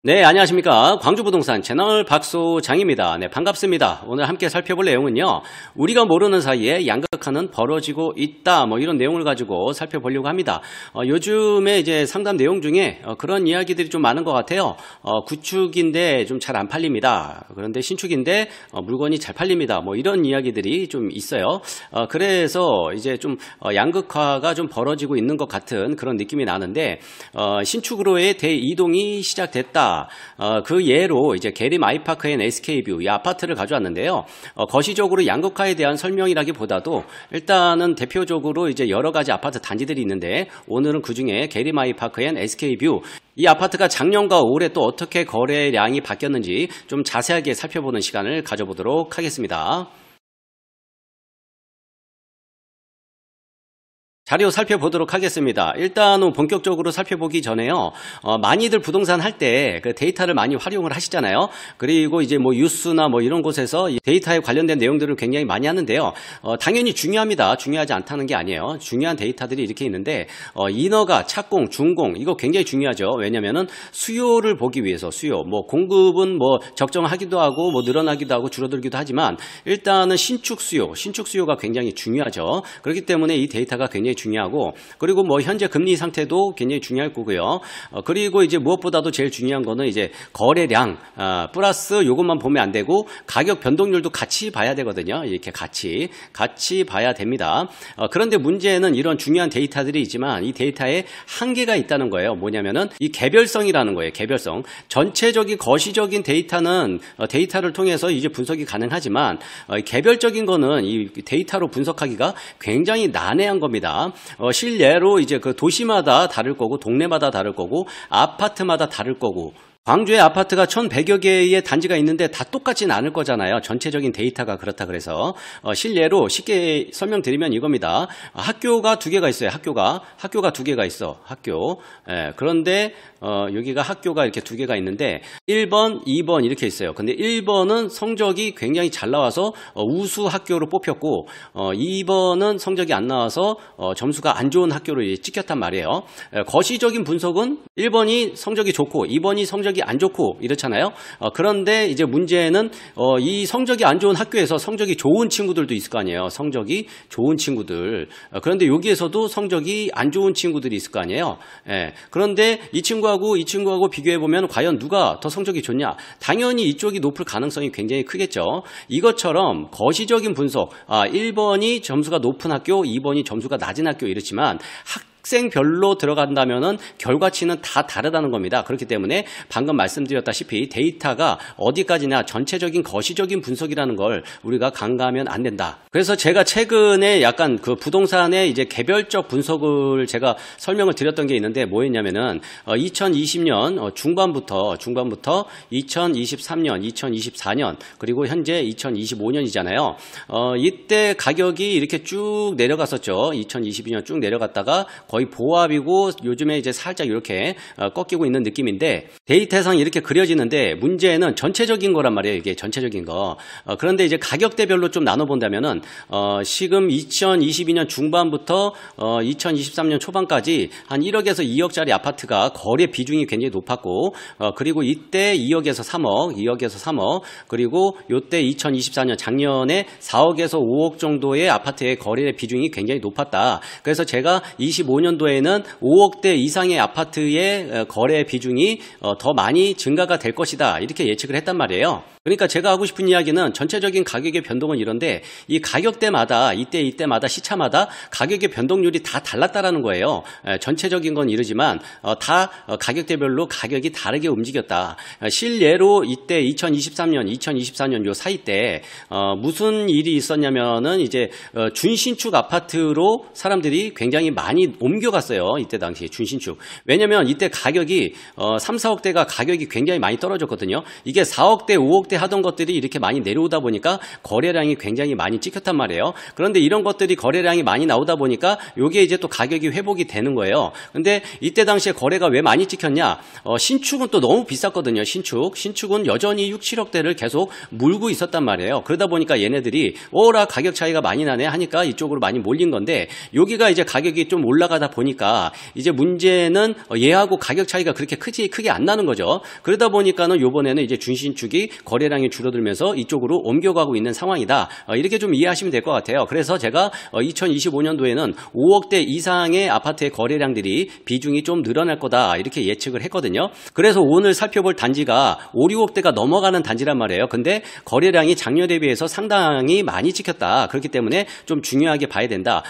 네, 안녕하십니까. 광주부동산 채널 박소장입니다. 네, 반갑습니다. 오늘 함께 살펴볼 내용은요. 우리가 모르는 사이에 양극화는 벌어지고 있다. 이런 내용을 가지고 살펴보려고 합니다. 요즘에 이제 상담 내용 중에 그런 이야기들이 좀 많은 것 같아요. 구축인데 좀 잘 안 팔립니다. 그런데 신축인데 물건이 잘 팔립니다. 이런 이야기들이 좀 있어요. 그래서 이제 좀 양극화가 좀 벌어지고 있는 것 같은 그런 느낌이 나는데 신축으로의 대이동이 시작됐다. 그 예로 이제 게리 마이파크 앤 SK뷰 이 아파트를 가져왔는데요. 거시적으로 양극화에 대한 설명이라기보다도 일단은 대표적으로 이제 여러 가지 아파트 단지들이 있는데 오늘은 그 중에 게리 마이파크 앤 SK뷰 이 아파트가 작년과 올해 또 어떻게 거래량이 바뀌었는지 좀 자세하게 살펴보는 시간을 가져보도록 하겠습니다. 자료 살펴보도록 하겠습니다. 일단은 본격적으로 살펴보기 전에요. 많이들 부동산 할 때 그 데이터를 많이 활용을 하시잖아요. 그리고 이제 뉴스나 이런 곳에서 데이터에 관련된 내용들을 굉장히 많이 하는데요. 당연히 중요합니다. 중요하지 않다는 게 아니에요. 중요한 데이터들이 이렇게 있는데 인허가, 착공, 준공 이거 굉장히 중요하죠. 왜냐면은 수요를 보기 위해서 공급은 적정하기도 하고 늘어나기도 하고 줄어들기도 하지만 일단은 신축 수요가 굉장히 중요하죠. 그렇기 때문에 이 데이터가 굉장히 중요하고 그리고 현재 금리 상태도 굉장히 중요할 거고요. 그리고 이제 무엇보다도 제일 중요한 거는 이제 거래량 플러스 이것만 보면 안 되고 가격 변동률도 같이 봐야 되거든요. 이렇게 같이 봐야 됩니다. 그런데 문제는 이런 중요한 데이터들이 있지만 이 데이터에 한계가 있다는 거예요. 뭐냐면은 이 개별성이라는 거예요. 개별성. 전체적인 거시적인 데이터는 데이터를 통해서 이제 분석이 가능하지만 개별적인 거는 이 데이터로 분석하기가 굉장히 난해한 겁니다. 실례로 이제 그 도시마다 다를 거고 동네마다 다를 거고 아파트마다 다를 거고 광주에 아파트가 1100여 개의 단지가 있는데 다 똑같지는 않을 거잖아요. 전체적인 데이터가 그렇다 그래서 실례로 쉽게 설명드리면 이겁니다. 학교가 2개가 있어요. 학교가 2개가 있어. 그런데 여기가 학교가 이렇게 2개가 있는데 1번, 2번 이렇게 있어요. 근데 1번은 성적이 굉장히 잘 나와서 우수 학교로 뽑혔고 2번은 성적이 안 나와서 점수가 안 좋은 학교로 찍혔단 말이에요. 거시적인 분석은 1번이 성적이 좋고 2번이 성적이 안 좋고 이렇잖아요. 그런데 이제 문제는 이 성적이 안 좋은 학교에서 성적이 좋은 친구들도 있을 거 아니에요. 성적이 좋은 친구들. 그런데 여기에서도 성적이 안 좋은 친구들이 있을 거 아니에요. 그런데 이 친구하고 비교해보면 과연 누가 더 성적이 좋냐? 당연히 이쪽이 높을 가능성이 굉장히 크겠죠. 이것처럼 거시적인 분석, 1번이 점수가 높은 학교, 2번이 점수가 낮은 학교 이렇지만 학생별로 들어간다면은 결과치는 다 다르다는 겁니다. 그렇기 때문에 방금 말씀드렸다시피 데이터가 어디까지나 전체적인 거시적인 분석이라는 걸 우리가 간과하면 안 된다. 그래서 제가 최근에 약간 그 부동산의 이제 개별적 분석을 제가 설명을 드렸던 게 있는데 뭐였냐면은 2020년 중반부터 2023년, 2024년 그리고 현재 2025년이잖아요. 이때 가격이 이렇게 쭉 내려갔었죠. 2022년 쭉 내려갔다가 거의 보합이고 요즘에 이제 살짝 이렇게 꺾이고 있는 느낌인데 데이터상 이렇게 그려지는데 문제는 전체적인 거란 말이에요. 이게 전체적인 거. 그런데 이제 가격대별로 좀 나눠본다면은 지금 2022년 중반부터 2023년 초반까지 한 1억에서 2억짜리 아파트가 거래 비중이 굉장히 높았고 그리고 이때 2억에서 3억 그리고 요때 2024년 작년에 4억에서 5억 정도의 아파트의 거래 비중이 굉장히 높았다. 그래서 제가 25년도에는 5억대 이상의 아파트의 거래 비중이 더 많이 증가가 될 것이다. 이렇게 예측을 했단 말이에요. 그러니까 제가 하고 싶은 이야기는 전체적인 가격의 변동은 이런데 이 가격대마다 이때마다 시차마다 가격의 변동률이 다 달랐다라는 거예요. 전체적인 건 이러지만 다 가격대별로 가격이 다르게 움직였다. 실례로 이때 2023년, 2024년 요 사이 때 무슨 일이 있었냐면은 이제 준신축 아파트로 사람들이 굉장히 많이 옮겨갔어요. 이때 당시에 준신축. 왜냐면 이때 가격이 3, 4억대가 가격이 굉장히 많이 떨어졌거든요. 이게 4억대, 5억대 때 하던 것들이 이렇게 많이 내려오다 보니까 거래량이 굉장히 많이 찍혔단 말이에요. 그런데 이런 것들이 거래량이 많이 나오다 보니까 요게 이제 또 가격이 회복이 되는 거예요. 근데 이때 당시에 거래가 왜 많이 찍혔냐? 신축은 또 너무 비쌌거든요. 신축은 여전히 6, 7억대를 계속 물고 있었단 말이에요. 그러다 보니까 얘네들이 오라 가격 차이가 많이 나네 하니까 이쪽으로 많이 몰린 건데, 여기가 이제 가격이 좀 올라가다 보니까 이제 문제는 얘하고 가격 차이가 그렇게 크게 안 나는 거죠. 그러다 보니까는 요번에는 이제 준신축이 거래량이 줄어들면서 이쪽으로 옮겨가고 있는 상황이다. 이렇게 좀 이해하시면 될 것 같아요. 그래서 제가 2025년도에는 5억대 이상의 아파트의 거래량들이 비중이 좀 늘어날 거다 이렇게 예측을 했거든요. 그래서 오늘 살펴볼 단지가 5, 6억대가 넘어가는 단지란 말이에요. 근데 거래량이 작년에 비해서 상당히 많이 찍혔다. 그렇기 때문에 좀 중요하게 봐야 된다.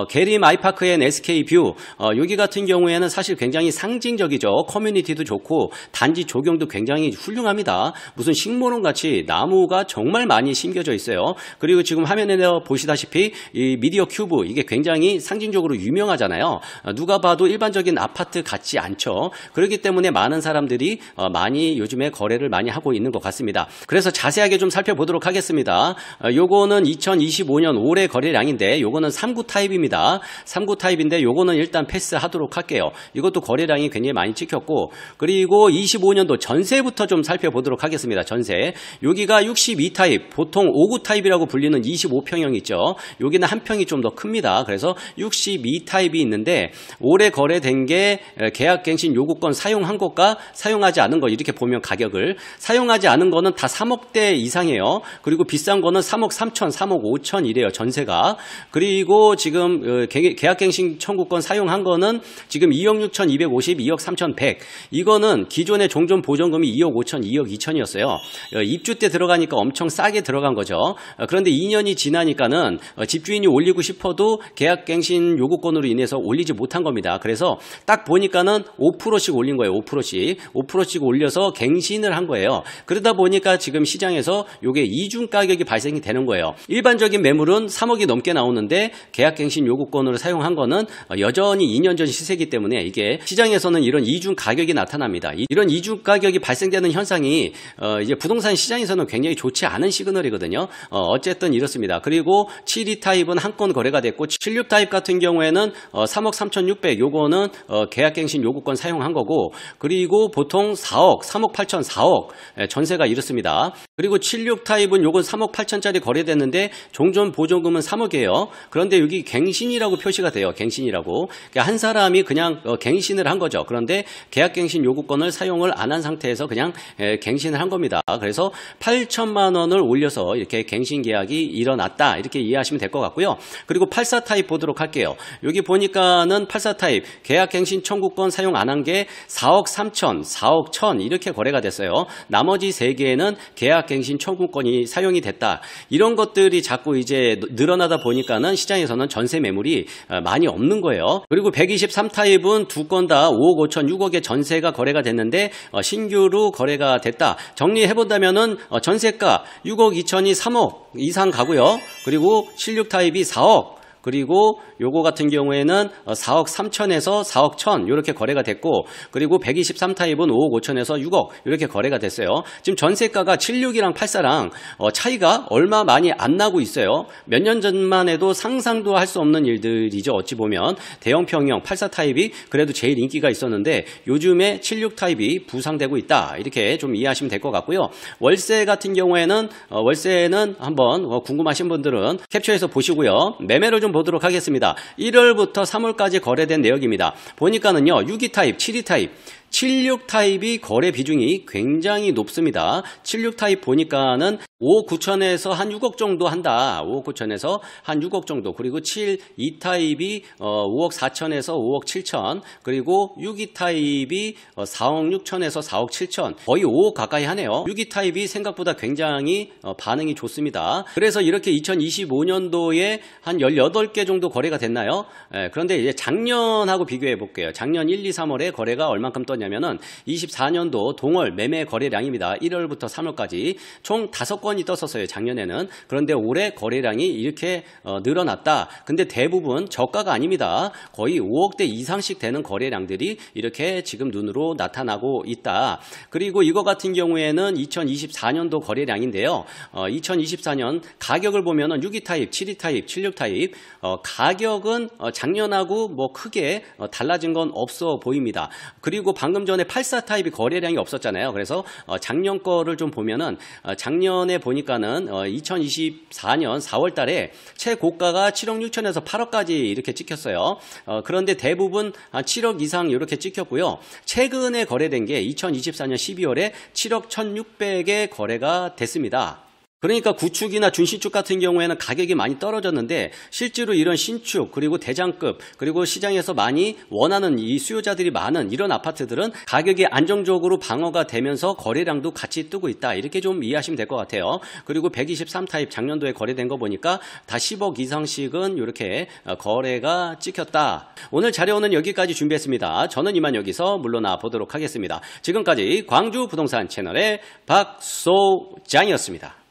계림 아이파크엔 SK뷰 여기 같은 경우에는 사실 굉장히 상징적이죠. 커뮤니티도 좋고 단지 조경도 굉장히 훌륭합니다. 무슨 식물원 같이 나무가 정말 많이 심겨져 있어요. 그리고 지금 화면에 보시다시피 이 미디어 큐브 이게 굉장히 상징적으로 유명하잖아요. 누가 봐도 일반적인 아파트 같지 않죠. 그렇기 때문에 많은 사람들이 많이 요즘에 거래를 많이 하고 있는 것 같습니다. 그래서 자세하게 좀 살펴보도록 하겠습니다. 요거는 2025년 올해 거래량인데 요거는 3구 타입입니다. 3구 타입인데 요거는 일단 패스하도록 할게요. 이것도 거래량이 굉장히 많이 찍혔고, 그리고 25년도 전세부터 좀 살펴보도록 하겠습니다. 전세. 여기가 62 타입, 보통 5구 타입이라고 불리는 25평형 있죠. 여기는 한 평이 좀 더 큽니다. 그래서 62 타입이 있는데 올해 거래된 게 계약갱신 요구권 사용한 것과 사용하지 않은 것 이렇게 보면 가격을 사용하지 않은 거는 다 3억대 이상이에요. 그리고 비싼 거는 3억 3천, 3억 5천 이래요. 전세가. 그리고 지금 계약갱신 청구권 사용한 거는 지금 2억 6천 250, 2억 3천 100. 이거는 기존의 종전 보전금이 2억 5천, 2억 2천이었어요. 입주 때 들어가니까 엄청 싸게 들어간 거죠. 그런데 2년이 지나니까는 집주인이 올리고 싶어도 계약갱신 요구권으로 인해서 올리지 못한 겁니다. 그래서 딱 보니까는 5%씩 올린 거예요. 5%씩 올려서 갱신을 한 거예요. 그러다 보니까 지금 시장에서 요게 이중 가격이 발생이 되는 거예요. 일반적인 매물은 3억이 넘게 나오는데 계약갱신 요구권으로 사용한 거는 여전히 2년 전 시세이기 때문에 이게 시장에서는 이런 이중 가격이 나타납니다. 이런 이중 가격이 발생되는 현상이 이제 부동산 시장에서는 굉장히 좋지 않은 시그널이거든요. 어쨌든 이렇습니다. 그리고 72 타입은 한 건 거래가 됐고 76 타입 같은 경우에는 3억 3,600 요거는 계약갱신 요구권 사용한 거고, 그리고 보통 4억, 3억 8천, 4억 전세가 이렇습니다. 그리고 76 타입은 요건 3억 8천짜리 거래됐는데 종전 보조금은 3억이에요. 그런데 여기 갱신이라고 표시가 돼요. 갱신이라고. 그러니까 한 사람이 그냥 갱신을 한 거죠. 그런데 계약갱신 요구권을 사용을 안 한 상태에서 그냥 갱신을 한 겁니다. 그래서 8천만 원을 올려서 이렇게 갱신 계약이 일어났다. 이렇게 이해하시면 될 것 같고요. 그리고 84 타입 보도록 할게요. 여기 보니까는 84 타입 계약갱신 청구권 사용 안 한 게 4억 3천, 4억 1천 이렇게 거래가 됐어요. 나머지 3개는 계약갱신 청구권이 사용이 됐다. 이런 것들이 자꾸 이제 늘어나다 보니까는 시장에서는 전세 매물이 많이 없는 거예요. 그리고 123 타입은 두 건 다 5억 5천, 6억의 전세가 거래가 됐는데 신규로 거래가 됐다. 정리해본다면은 전세가 6억 2천이 3억 이상 가고요. 그리고 76 타입이 4억, 그리고 요거 같은 경우에는 4억 3천에서 4억 1천 이렇게 거래가 됐고, 그리고 123 타입은 5억 5천에서 6억 이렇게 거래가 됐어요. 지금 전세가가 76이랑 84랑 차이가 얼마 많이 안 나고 있어요. 몇 년 전만 해도 상상도 할 수 없는 일들이죠. 어찌 보면 대형평형 84 타입이 그래도 제일 인기가 있었는데 요즘에 76 타입이 부상되고 있다. 이렇게 좀 이해하시면 될 것 같고요. 월세 같은 경우에는 월세는 한번 궁금하신 분들은 캡처해서 보시고요. 매매를 좀 보도록 하겠습니다. 1월부터 3월까지 거래된 내역입니다. 보니까는요, 62 타입, 72 타입, 76 타입이 거래 비중이 굉장히 높습니다. 76 타입 보니까는 5억 9천에서 한 6억 정도 한다. 5억 9천에서 한 6억 정도. 그리고 72 타입이 5억 4천에서 5억 7천. 그리고 62 타입이 4억 6천에서 4억 7천. 거의 5억 가까이 하네요. 62 타입이 생각보다 굉장히 반응이 좋습니다. 그래서 이렇게 2025년도에 한 18개 정도 거래가 됐나요? 그런데 이제 작년하고 비교해 볼게요. 작년 1, 2, 3월에 거래가 얼만큼 떴냐면은 24년도 동월 매매 거래량입니다. 1월부터 3월까지 총 5건 번이 떴었어요, 작년에는. 그런데 올해 거래량이 이렇게 늘어났다. 근데 대부분 저가가 아닙니다. 거의 5억대 이상씩 되는 거래량들이 이렇게 지금 눈으로 나타나고 있다. 그리고 이거 같은 경우에는 2024년도 거래량인데요. 2024년 가격을 보면은 6위 타입, 7위 타입, 76 타입 가격은 작년하고 뭐 크게 달라진 건 없어 보입니다. 그리고 방금 전에 84 타입이 거래량이 없었잖아요. 그래서 작년 거를 좀 보면은 작년에 보니까는 2024년 4월 달에 최고가가 7억 6천에서 8억까지 이렇게 찍혔어요. 그런데 대부분 7억 이상 이렇게 찍혔고요. 최근에 거래된 게 2024년 12월에 7억 1,600에 거래가 됐습니다. 그러니까 구축이나 준신축 같은 경우에는 가격이 많이 떨어졌는데 실제로 이런 신축 그리고 대장급 그리고 시장에서 많이 원하는 이 수요자들이 많은 이런 아파트들은 가격이 안정적으로 방어가 되면서 거래량도 같이 뜨고 있다. 이렇게 좀 이해하시면 될 것 같아요. 그리고 123 타입 작년도에 거래된 거 보니까 다 10억 이상씩은 이렇게 거래가 찍혔다. 오늘 자료는 여기까지 준비했습니다. 저는 이만 여기서 물러나 보도록 하겠습니다. 지금까지 광주 부동산 채널의 박소장이었습니다.